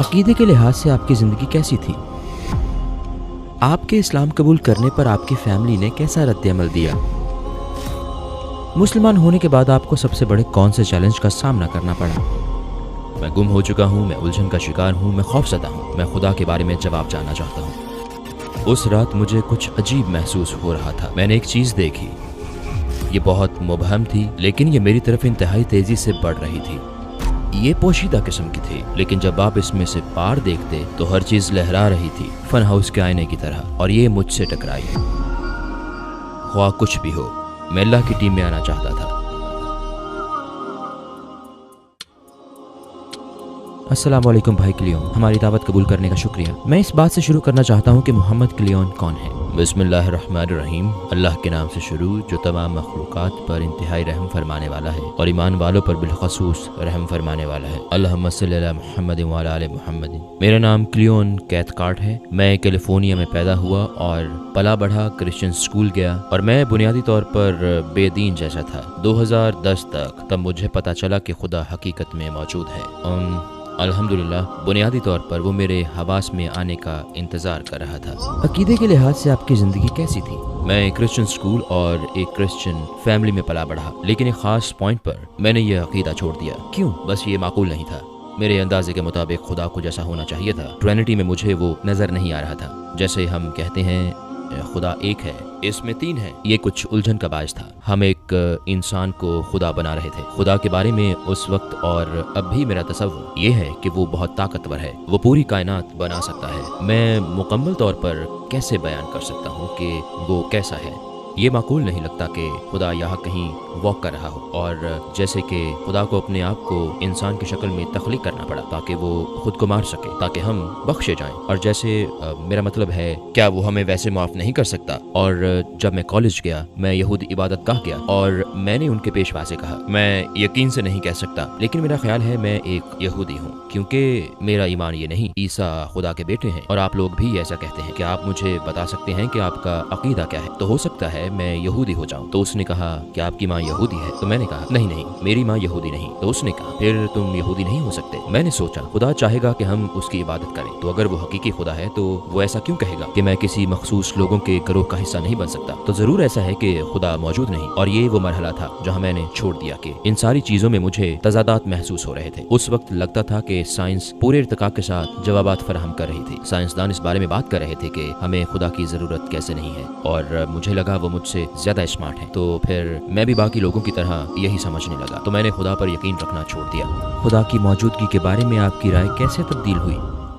अकीदे के लिहाज से आपकी ज़िंदगी कैसी थी? आपके इस्लाम कबूल करने पर आपकी फैमिली ने कैसा रद्द-ए-अमल दिया? मुसलमान होने के बाद आपको सबसे बड़े कौन से चैलेंज का सामना करना पड़ा? मैं गुम हो चुका हूँ, मैं उलझन का शिकार हूँ, मैं खौफज़दा हूँ, मैं खुदा के बारे में जवाब जानना चाहता हूँ। उस रात मुझे कुछ अजीब महसूस हो रहा था। मैंने एक चीज़ देखी, ये बहुत मुबहम थी, लेकिन ये मेरी तरफ इंतहाई तेज़ी से बढ़ रही थी। ये पोशीदा किस्म की थी, लेकिन जब आप इसमें से पार देखते तो हर चीज़ लहरा रही थी, फन हाउस के आईने की तरह, और ये मुझसे टकराई। ख्वाह कुछ भी हो, मैं अल्लाह की टीम में आना चाहता था। अस्सलाम वालेकुम भाई क्लियोन, हमारी दावत कबूल करने का शुक्रिया। मैं इस बात से शुरू करना चाहता हूँ कि मोहम्मद क्लियोन कौन है। बिस्मिल्लाहिर्रहमानिर्रहीम, अल्लाह के नाम से शुरू जो तमाम मखलूक़ात पर इंतहाई रहम फरमाने वाला है और ईमान वालों पर बिलखसूस रहम फरमाने वाला है। अल्लाहुम्मा सल्ली अला मुहम्मद व अला आलि मुहम्मद। मेरा नाम क्लियोन कैथकार्ट है। मैं कैलिफोर्निया में पैदा हुआ और पला बढ़ा, क्रिश्चियन स्कूल गया और मैं बुनियादी तौर पर बेदीन जैसा था 2010 तक। तब मुझे पता चला कि खुदा हकीकत में मौजूद है। अल्हम्दुलिल्लाह बुनियादी तौर पर वो मेरे हवास में आने का इंतज़ार कर रहा था। अकीदे के लिहाज से आपकी ज़िंदगी कैसी थी? मैं क्रिश्चियन स्कूल और एक क्रिश्चियन फैमिली में पला बढ़ा, लेकिन एक ख़ास पॉइंट पर मैंने ये अकीदा छोड़ दिया। क्यों? बस ये माकूल नहीं था। मेरे अंदाजे के मुताबिक खुदा को जैसा होना चाहिए था, ट्रिनिटी में मुझे वो नज़र नहीं आ रहा था। जैसे हम कहते हैं खुदा एक है, इसमें तीन है, ये कुछ उलझन का बायस था। हम एक इंसान को खुदा बना रहे थे। खुदा के बारे में उस वक्त और अब भी मेरा तसव्वुर ये है कि वो बहुत ताकतवर है, वो पूरी कायनात बना सकता है। मैं मुकम्मल तौर पर कैसे बयान कर सकता हूँ कि वो कैसा है? ये माकूल नहीं लगता कि खुदा यहाँ कहीं वॉक कर रहा हो, और जैसे कि खुदा को अपने आप को इंसान की शक्ल में तख्लीक करना पड़ा ताकि वो खुद को मार सके, ताकि हम बख्शे जाएं। और जैसे मेरा मतलब है, क्या वो हमें वैसे माफ़ नहीं कर सकता? और जब मैं कॉलेज गया, मैं यहूदी इबादत गाह गया और मैंने उनके पेशवा से कहा, मैं यकीन से नहीं कह सकता, लेकिन मेरा ख्याल है मैं एक यहूदी हूँ, क्योंकि मेरा ईमान ये नहीं, ईसा खुदा के बेटे हैं और आप लोग भी ऐसा कहते हैं। क्या आप मुझे बता सकते हैं कि आपका अकीदा क्या है? तो हो सकता है मैं यहूदी हो जाऊं। तो उसने कहा कि आपकी माँ यहूदी है? तो मैंने कहा नहीं, मेरी माँ यहूदी नहीं। तो उसने कहा फिर तुम यहूदी नहीं हो सकते। मैंने सोचा खुदा चाहेगा कि हम उसकी इबादत करें, तो अगर वो हकीकी खुदा है तो वो ऐसा क्यों कहेगा कि मैं किसी मखसूस लोगों के गिरोह का हिस्सा नहीं बन सकता? तो जरूर ऐसा है कि खुदा मौजूद नहीं। और ये वो मरहला था जहाँ मैंने छोड़ दिया कि इन सारी चीजों में मुझे तजादात महसूस हो रहे थे। उस वक्त लगता था कि साइंस पूरे इर्तिका के साथ जवाबात फराहम कर रही थी। साइंसदान इस बारे में बात कर रहे थे कि हमें खुदा की जरूरत कैसे नहीं है, और मुझे लगा वो मुझसे ज्यादा स्मार्ट है। तो फिर मैं भी बाकी लोगों की तरह यही समझने लगा, तो मैंने खुदा पर यकीन रखना छोड़ दिया। खुदा की मौजूदगी के बारे में आपकी राय कैसे तब्दील हुई?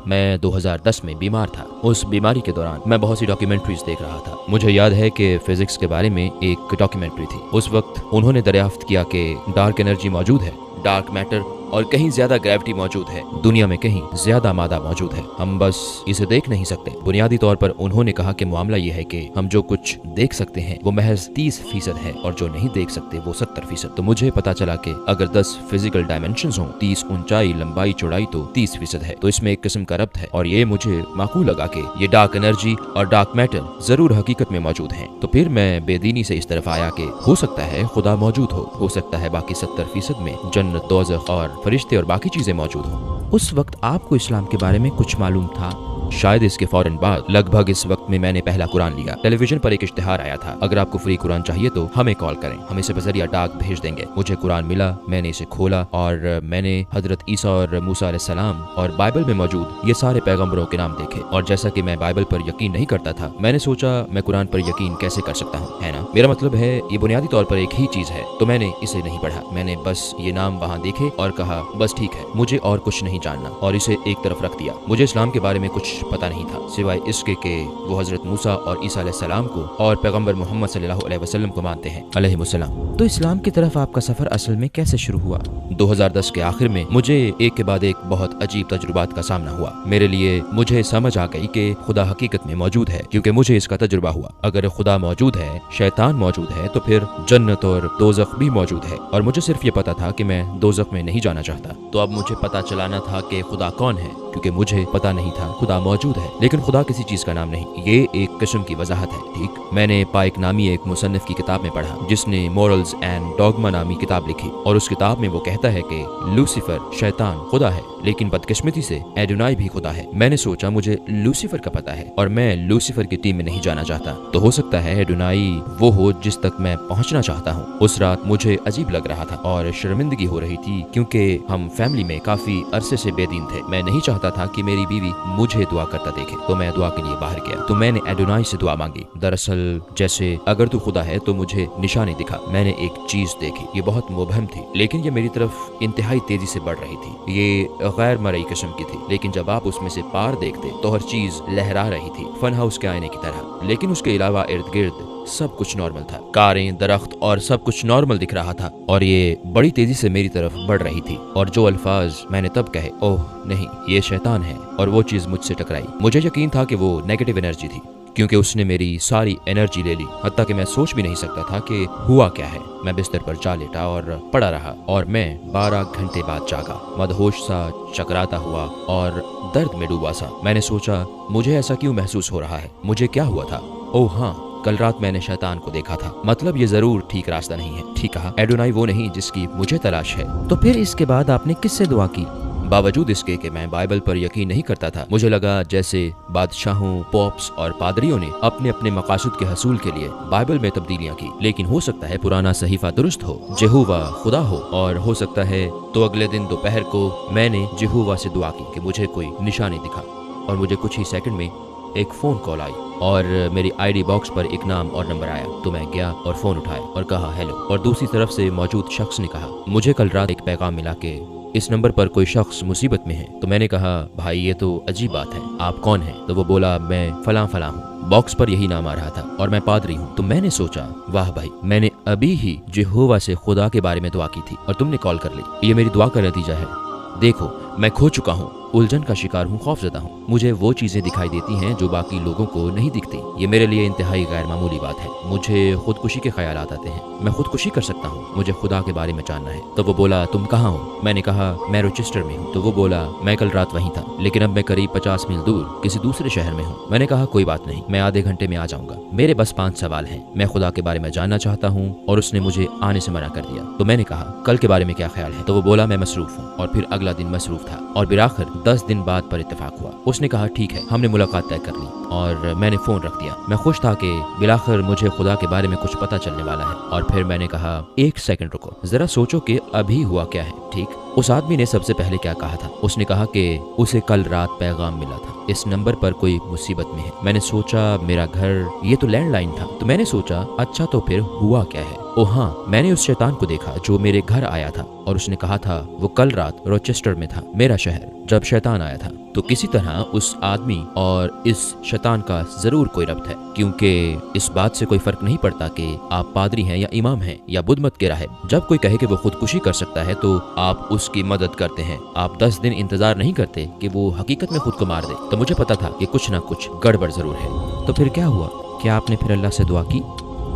मैं 2010 में बीमार था। उस बीमारी के दौरान मैं बहुत सी डॉक्यूमेंट्रीज देख रहा था। मुझे याद है कि फिजिक्स के बारे में एक डॉक्यूमेंट्री थी। उस वक्त उन्होंने दरियाफ्त किया कि डार्क एनर्जी मौजूद है, डार्क मैटर, और कहीं ज्यादा ग्रेविटी मौजूद है, दुनिया में कहीं ज्यादा मादा मौजूद है, हम बस इसे देख नहीं सकते। बुनियादी तौर पर उन्होंने कहा कि मामला यह है कि हम जो कुछ देख सकते हैं वो महज 30% है और जो नहीं देख सकते वो 70%। तो मुझे पता चला कि अगर 10 फिजिकल डायमेंशंस हों, 30 ऊंचाई, लंबाई, चौड़ाई, तो 30% है। तो इसमें एक किस्म का रब्त है, और ये मुझे माकूल लगा कि ये डार्क एनर्जी और डार्क मैटर जरूर हकीकत में मौजूद हैं। तो फिर मैं बेदीनी से इस तरफ आया कि हो सकता है खुदा मौजूद हो सकता है बाकी 70% में जन्नत, दोज़ख और फरिश्ते और बाकी चीजें मौजूद हों। उस वक्त आपको इस्लाम के बारे में कुछ मालूम था? शायद इसके फौरन बाद, लगभग इस वक्त में मैंने पहला कुरान लिया। टेलीविजन पर एक इश्तिहार आया था, अगर आपको फ्री कुरान चाहिए तो हमें कॉल करें, हम इसे बजरिया डाक भेज देंगे। मुझे कुरान मिला, मैंने इसे खोला और मैंने हजरत ईसा और मूसा अलैहिस्सलाम और बाइबल में मौजूद ये सारे पैगंबरों के नाम देखे। और जैसा कि मैं बाइबल पर यकीन नहीं करता था, मैंने सोचा मैं कुरान पर यकीन कैसे कर सकता हूँ, है ना? मेरा मतलब है ये बुनियादी तौर पर एक ही चीज है। तो मैंने इसे नहीं पढ़ा, मैंने बस ये नाम वहाँ देखे और कहा बस ठीक है, मुझे और कुछ नहीं जानना, और इसे एक तरफ रख दिया। मुझे इस्लाम के बारे में कुछ पता नहीं था, सिवाय इसके कि वो हजरत मूसा और ईसा अलैहिस्सलाम को और पैगंबर मोहम्मद सल्लल्लाहु अलैहि वसल्लम को मानते हैं अलैहिमुस्सलाम। तो इस्लाम की तरफ आपका सफर असल में कैसे शुरू हुआ? 2010 के आखिर में मुझे एक के बाद एक बहुत अजीब तजुर्बात का सामना हुआ। मेरे लिए मुझे समझ आ गई कि खुदा हकीकत में मौजूद है, क्योंकि मुझे इसका तजुर्बा हुआ। अगर खुदा मौजूद है, शैतान मौजूद है, तो फिर जन्नत और दोज़ख भी मौजूद है। और मुझे सिर्फ ये पता था कि मैं दोज़ख में नहीं जाना चाहता। तो अब मुझे पता चलाना था कि खुदा कौन है, क्योंकि मुझे पता नहीं था खुदा मौजूद है, लेकिन खुदा किसी चीज का नाम नहीं। ये एक किस्म की वजाहत है। ठीक, मैंने पाइक नामी एक मुसन्निफ की किताब में पढ़ा जिसने मॉरल्स एंड डॉगमा नामी किताब लिखी, और उस किताब में वो कहता है कि लूसीफर शैतान खुदा है, लेकिन बदकिस्मती से एडोनाई भी खुदा है। मैंने सोचा मुझे लूसीफर का पता है और मैं लूसीफर की टीम में नहीं जाना चाहता, तो हो सकता है एडोनाई वो हो जिस तक मैं पहुंचना चाहता हूं। उस रात मुझे अजीब लग रहा था और शर्मिंदगी हो रही थी, क्योंकि हम फैमिली में काफी अरसे से बेदीन थे। मैं नहीं चाहता था कि मेरी बीवी मुझे दुआ करता देखे, तो मैं दुआ के लिए बाहर गया। तो मैंने एडोनाई से दुआ मांगी। दरअसल जैसे अगर तू खुदा है तो मुझे निशानी दिखा। मैंने एक चीज देखी, ये बहुत मुबहम थी, लेकिन ये मेरी तरफ इंतहाई तेजी से बढ़ रही थी। ये गैर मरई किस्म की थी, लेकिन जब आप उसमें से पार देखते तो हर चीज लहरा रही थी, फन हाउस के आईने की तरह। लेकिन उसके अलावा इर्द गिर्द सब कुछ नॉर्मल था, कारें, दरख्त और सब कुछ नॉर्मल दिख रहा था, और ये बड़ी तेजी से मेरी तरफ बढ़ रही थी। और जो अल्फाज मैंने तब कहे, ओह नहीं, ये शैतान है, और वो चीज मुझसे टकराई। मुझे यकीन था कि वो नेगेटिव एनर्जी थी, क्योंकि उसने मेरी सारी एनर्जी ले ली। हत्ता कि मैं सोच भी नहीं सकता था कि हुआ क्या है। मैं बिस्तर पर जा लेटा और पड़ा रहा, और मैं 12 घंटे बाद जागा, मदहोश सा, चकराता हुआ और दर्द में डूबा सा। मैंने सोचा मुझे ऐसा क्यों महसूस हो रहा है, मुझे क्या हुआ था? ओह हाँ, कल रात मैंने शैतान को देखा था, मतलब ये जरूर ठीक रास्ता नहीं है। ठीक कहा, एडोनाई वो नहीं जिसकी मुझे तलाश है। तो फिर इसके बाद आपने किससे दुआ की? बावजूद इसके कि मैं बाइबल पर यकीन नहीं करता था, मुझे लगा जैसे बादशाहों, पॉप्स और पादरियों ने अपने अपने मकासद के हसूल के लिए बाइबल में तब्दीलियां की। लेकिन हो सकता है पुराना सहीफा दुरुस्त हो, जेहूवा खुदा हो, और हो सकता है तो अगले दिन दोपहर को मैंने जेहूवा से दुआ की कि मुझे कोई निशानी दिखा, और मुझे कुछ ही सेकंड में एक फोन कॉल आई और मेरी आईडी बॉक्स पर एक नाम और नंबर आया। तो मैं गया और फोन उठाया और कहा हेलो, और दूसरी तरफ से मौजूद शख्स ने कहा मुझे कल रात एक पैगाम मिला कि इस नंबर पर कोई शख्स मुसीबत में है। तो मैंने कहा भाई ये तो अजीब बात है, आप कौन हैं? तो वो बोला मैं फलां फलां हूँ। बॉक्स पर यही नाम आ रहा था और मैं पादरी हूँ। तो मैंने सोचा वाह भाई, मैंने अभी ही यहोवा से खुदा के बारे में दुआ की थी और तुमने कॉल कर ली। ये मेरी दुआ का नतीजा है। देखो मैं खो चुका हूँ, उलझन का शिकार हूँ, खौफजदा हूँ। मुझे वो चीजें दिखाई देती हैं जो बाकी लोगों को नहीं दिखती। ये मेरे लिए इंतहाई गैर मामूली बात है। मुझे खुदकुशी के ख्यालात आते हैं, मैं खुदकुशी कर सकता हूँ। मुझे खुदा के बारे में जानना है। तो वो बोला तुम कहाँ हो? मैंने कहा मैं रोचेस्टर में हूँ। तो वो बोला मैं कल रात वहीं था, लेकिन अब मैं करीब 50 मील दूर किसी दूसरे शहर में हूँ। मैंने कहा कोई बात नहीं, मैं आधे घंटे में आ जाऊंगा। मेरे बस 5 सवाल हैं, मैं खुदा के बारे में जानना चाहता हूँ। और उसने मुझे आने से मना कर दिया। तो मैंने कहा कल के बारे में क्या ख्याल है? तो वो बोला मैं मसरूफ हूँ। और फिर अगला दिन मसरूफ था, और फिर आखिर 10 दिन बाद पर इत्तेफाक हुआ। उसने कहा ठीक है, हमने मुलाकात तय कर ली, और मैंने फोन रख दिया। मैं खुश था कि बिलाखिर मुझे खुदा के बारे में कुछ पता चलने वाला है। और फिर मैंने कहा एक सेकंड रुको, जरा सोचो कि अभी हुआ क्या है। ठीक, उस आदमी ने सबसे पहले क्या कहा था? उसने कहा कि उसे कल रात पैगाम मिला था, इस नंबर पर कोई मुसीबत में है। मैंने सोचा मेरा घर, ये तो लैंडलाइन था। तो मैंने सोचा अच्छा तो फिर हुआ क्या है? ओ हाँ, मैंने उस शैतान को देखा जो मेरे घर आया था, और उसने कहा था वो कल रात रोचेस्टर में था, मेरा शहर, जब शैतान आया था। तो किसी तरह उस आदमी और इस शैतान का जरूर कोई रब्त है, क्योंकि इस बात से कोई फर्क नहीं पड़ता कि आप पादरी हैं या इमाम हैं या बुद्ध मत के राहिब। जब कोई कहे कि वो खुदकुशी कर सकता है तो आप उसकी मदद करते हैं। आप 10 दिन इंतजार नहीं करते कि वो हकीकत में खुद को मार दे। तो मुझे पता था कि कुछ ना कुछ गड़बड़ जरूर है। तो फिर क्या हुआ? क्या आपने फिर अल्लाह से दुआ की?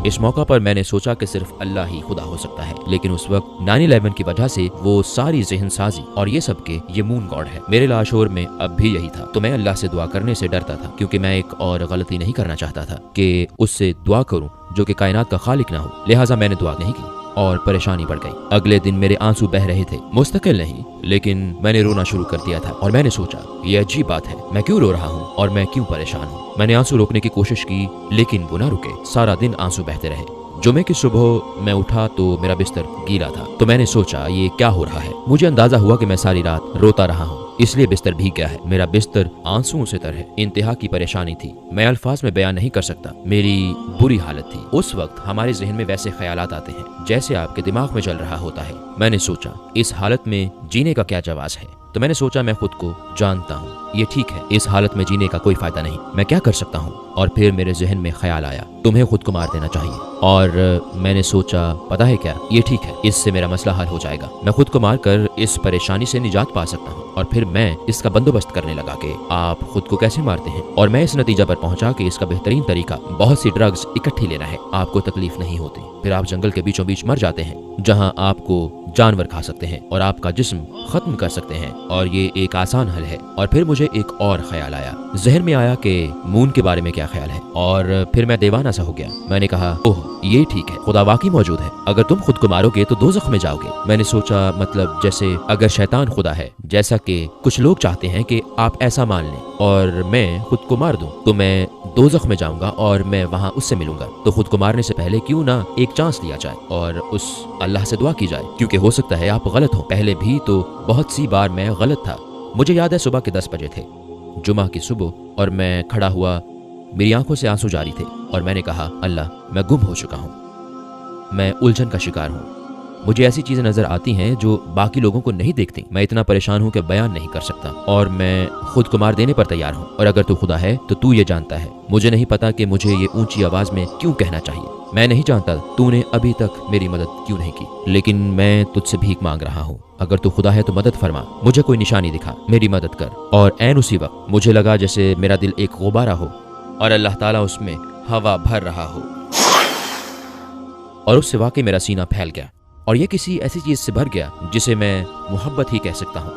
इस मौका पर मैंने सोचा कि सिर्फ अल्लाह ही खुदा हो सकता है, लेकिन उस वक्त 9/11 की वजह से वो सारी ज़हन साजी और ये सब के ये मून गॉड है, मेरे लाशोर में अब भी यही था। तो मैं अल्लाह से दुआ करने से डरता था, क्योंकि मैं एक और गलती नहीं करना चाहता था कि उससे दुआ करूं जो कि कायनात का खालिक ना हो। लिहाजा मैंने दुआ नहीं की और परेशानी बढ़ गई। अगले दिन मेरे आंसू बह रहे थे, मुस्तकिल नहीं, लेकिन मैंने रोना शुरू कर दिया था। और मैंने सोचा ये अजीब बात है, मैं क्यों रो रहा हूँ और मैं क्यों परेशान हूँ। मैंने आंसू रोकने की कोशिश की, लेकिन वो ना रुके। सारा दिन आंसू बहते रहे। जुमे की सुबह मैं उठा तो मेरा बिस्तर गीला था। तो मैंने सोचा ये क्या हो रहा है। मुझे अंदाजा हुआ कि मैं सारी रात रोता रहा हूँ, इसलिए बिस्तर भीग गया है। मेरा बिस्तर आंसुओं से तर है। इंतहा की परेशानी थी, मैं अल्फाज में बयान नहीं कर सकता। मेरी बुरी हालत थी। उस वक्त हमारे जहन में वैसे ख्यालात आते हैं जैसे आपके दिमाग में चल रहा होता है। मैंने सोचा इस हालत में जीने का क्या जवाब है। तो मैंने सोचा मैं खुद को जानता हूँ, ये ठीक है, इस हालत में जीने का कोई फायदा नहीं, मैं क्या कर सकता हूँ। और फिर मेरे जहन में ख्याल आया तुम्हें खुद को मार देना चाहिए। और मैंने सोचा पता है क्या, ये ठीक है, इससे मेरा मसला हल हो जाएगा। मैं खुद को मारकर इस परेशानी से निजात पा सकता हूँ। और फिर मैं इसका बंदोबस्त करने लगा कि आप खुद को कैसे मारते हैं। और मैं इस नतीजा पर पहुंचा कि इसका बेहतरीन तरीका बहुत सी ड्रग्स इकट्ठी लेना है, आपको तकलीफ नहीं होती। फिर आप जंगल के बीचों बीच मर जाते हैं, जहां आपको जानवर खा सकते हैं और आपका जिस्म खत्म कर सकते हैं, और ये एक आसान हल है। और फिर मुझे एक और ख्याल आया, जहन में आया कि मून के बारे में क्या ख्याल है, और फिर मैं दीवाना सा हो गया। मैंने कहा, ओह ये ठीक है, खुदा वाकई मौजूद है, अगर तुम खुद को मारोगे तो दोज़ख में जाओगे। मैंने सोचा, मतलब जैसे अगर शैतान खुदा है, जैसा कि कुछ लोग चाहते हैं कि आप ऐसा मान लें, और मैं खुद को मार दूं, तो मैं दोज़ख में जाऊंगा और मैं वहां उससे मिलूंगा। तो खुद को मारने से पहले क्यों ना एक चांस लिया जाए और उस अल्लाह से दुआ की जाए, क्योंकि हो सकता है आप गलत हो। पहले भी तो बहुत सी बार मैं गलत था। मुझे याद है सुबह के 10 बजे थे, जुमा की सुबह, और मैं खड़ा हुआ, मेरी आंखों से आंसू जारी थे, और मैंने कहा, अल्लाह मैं गुम हो चुका हूँ, मैं उलझन का शिकार हूँ, मुझे ऐसी चीज़ें नज़र आती हैं जो बाकी लोगों को नहीं दिखती, मैं इतना परेशान हूँ कि बयान नहीं कर सकता, और मैं खुद को मार देने पर तैयार हूँ। और अगर तू खुदा है तो तू ये जानता है, मुझे नहीं पता कि मुझे ये ऊंची आवाज़ में क्यों कहना चाहिए, मैं नहीं जानता तूने अभी तक मेरी मदद क्यों नहीं की, लेकिन मैं तुझसे भीख मांग रहा हूँ, अगर तू खुदा है तो मदद फरमा, मुझे कोई निशानी दिखा, मेरी मदद कर। और ऐन उसी वक्त मुझे लगा जैसे मेरा दिल एक गुब्बारा हो और अल्लाह ताला उसमें हवा भर रहा हो, और उससे वाकई मेरा सीना फैल गया, और ये किसी ऐसी चीज़ से भर गया जिसे मैं मोहब्बत ही कह सकता हूँ,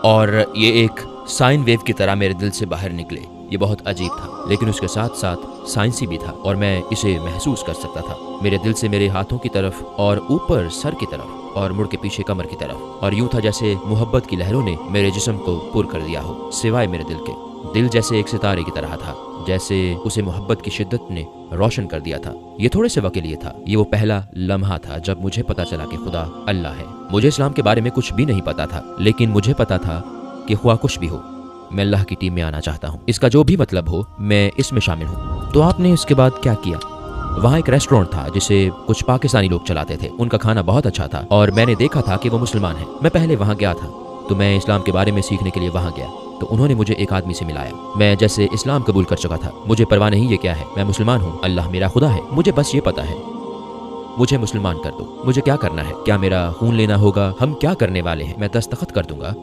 और ये एक साइन वेव की तरह मेरे दिल से बाहर निकले। ये बहुत अजीब था, लेकिन उसके साथ साथ साइंसी भी था, और मैं इसे महसूस कर सकता था, मेरे दिल से मेरे हाथों की तरफ, और ऊपर सर की तरफ, और मुड़ के पीछे कमर की तरफ, और यूं था जैसे मोहब्बत की लहरों ने मेरे जिस्म को पुर कर दिया हो, सिवाय मेरे दिल के। दिल जैसे एक सितारे की तरह था, जैसे उसे मोहब्बत की शिद्दत ने रोशन कर दिया था। ये थोड़े से वक्त के लिए था, ये वो पहला लम्हा था जब मुझे पता चला कि खुदा अल्लाह है। मुझे इस्लाम के बारे में कुछ भी नहीं पता था, लेकिन मुझे पता था कि खुदा कुछ भी हो, मैं अल्लाह की टीम में आना चाहता हूँ, इसका जो भी मतलब हो मैं इसमें शामिल हूँ। तो आपने इसके बाद क्या किया? वहाँ एक रेस्टोरेंट था जिसे कुछ पाकिस्तानी लोग चलाते थे, उनका खाना बहुत अच्छा था, और मैंने देखा था कि वो मुसलमान है। मैं पहले वहाँ गया था, तो मैं इस्लाम के बारे में सीखने के लिए वहाँ गया, तो उन्होंने मुझे एक आदमी से मिलाया। मैं जैसे इस्लाम कबूल कर चुका था, मुझे परवाह नहीं ये क्या है, मैं मुसलमान हूँ, अल्लाह मेरा खुदा है, मुझे बस ये पता है, मुझे मुसलमान कर दो। मुझे क्या करना है? क्या मेरा खून लेना होगा? हम क्या करने वाले हैं? मैं दस्तखत कर दूंगा,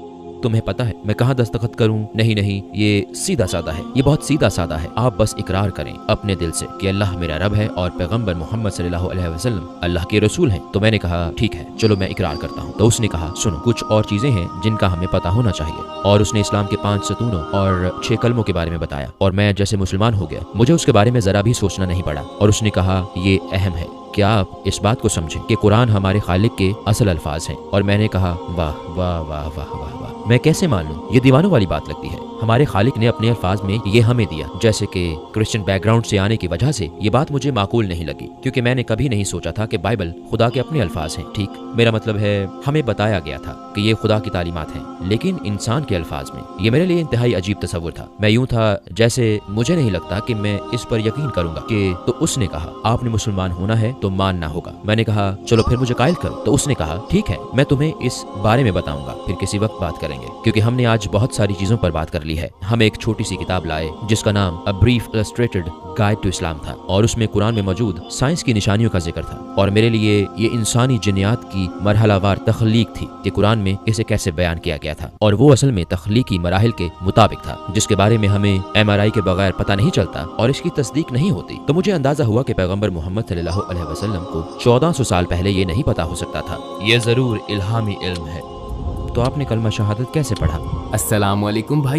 तुम्हें पता है मैं कहाँ दस्तखत करूं? नहीं नहीं, ये सीधा सादा है, ये बहुत सीधा सादा है। आप बस इकरार करें अपने दिल से कि अल्लाह मेरा रब है और पैगंबर मोहम्मद सल्लल्लाहु अलैहि वसल्लम अल्लाह के रसूल हैं। तो मैंने कहा ठीक है, चलो मैं इकरार करता हूँ। तो उसने कहा सुनो, कुछ और चीजें हैं जिनका हमें पता होना चाहिए, और उसने इस्लाम के 5 सतूनों और 6 कलमों के बारे में बताया, और मैं जैसे मुसलमान हो गया। मुझे उसके बारे में जरा भी सोचना नहीं पड़ा, और उसने कहा ये अहम है, क्या आप इस बात को समझें कि कुरान हमारे खालिक के असल अल्फाज हैं? और मैंने कहा वाह वाह वाह वाह वाह वाह, मैं कैसे मान लूं? ये दीवानों वाली बात लगती है। हमारे खालिक ने अपने अल्फाज में ये हमें दिया। जैसे कि क्रिश्चियन बैकग्राउंड से आने की वजह से ये बात मुझे माकूल नहीं लगी, क्योंकि मैंने कभी नहीं सोचा था कि बाइबल खुदा के अपने अल्फाज हैं। ठीक, मेरा मतलब है हमें बताया गया था कि ये खुदा की तालीमात हैं, लेकिन इंसान के अल्फाज में। ये मेरे लिए इंतहाई अजीब तस्वुर था। मैं यूं था जैसे मुझे नहीं लगता कि मैं इस पर यकीन करूंगा कि। तो उसने कहा आपने मुसलमान होना है तो मानना होगा। मैंने कहा चलो फिर मुझे कायल करो। तो उसने कहा ठीक है, मैं तुम्हें इस बारे में बताऊंगा, फिर किसी वक्त बात करेंगे, क्योंकि हमने आज बहुत सारी चीजों पर बात कर ली है। हम एक छोटी सी किताब लाए जिसका नाम a brief illustrated guide to Islam था, और उसमें कुरान में मौजूद साइंस की निशानियों का जिक्र था। और मेरे लिए ये इंसानी जिन्नियात की मरहलावार तख्लीक थी कि कुरान में इसे कैसे बयान किया गया था, और वो असल में तख्लीकी मराहिल के मुताबिक था, जिसके बारे में हमें MRI के बगैर पता नहीं चलता और इसकी तस्दीक नहीं होती। तो मुझे अंदाजा हुआ कि पैगंबर मोहम्मद सल्लल्लाहु अलैहि वसल्लम को 1400 साल पहले ये नहीं पता हो सकता था। ये जरूर इल्हामी इल्म है। तो आपने कलमा शहादत कैसे पढ़ा? अस्सलाम वालेकुम भाई।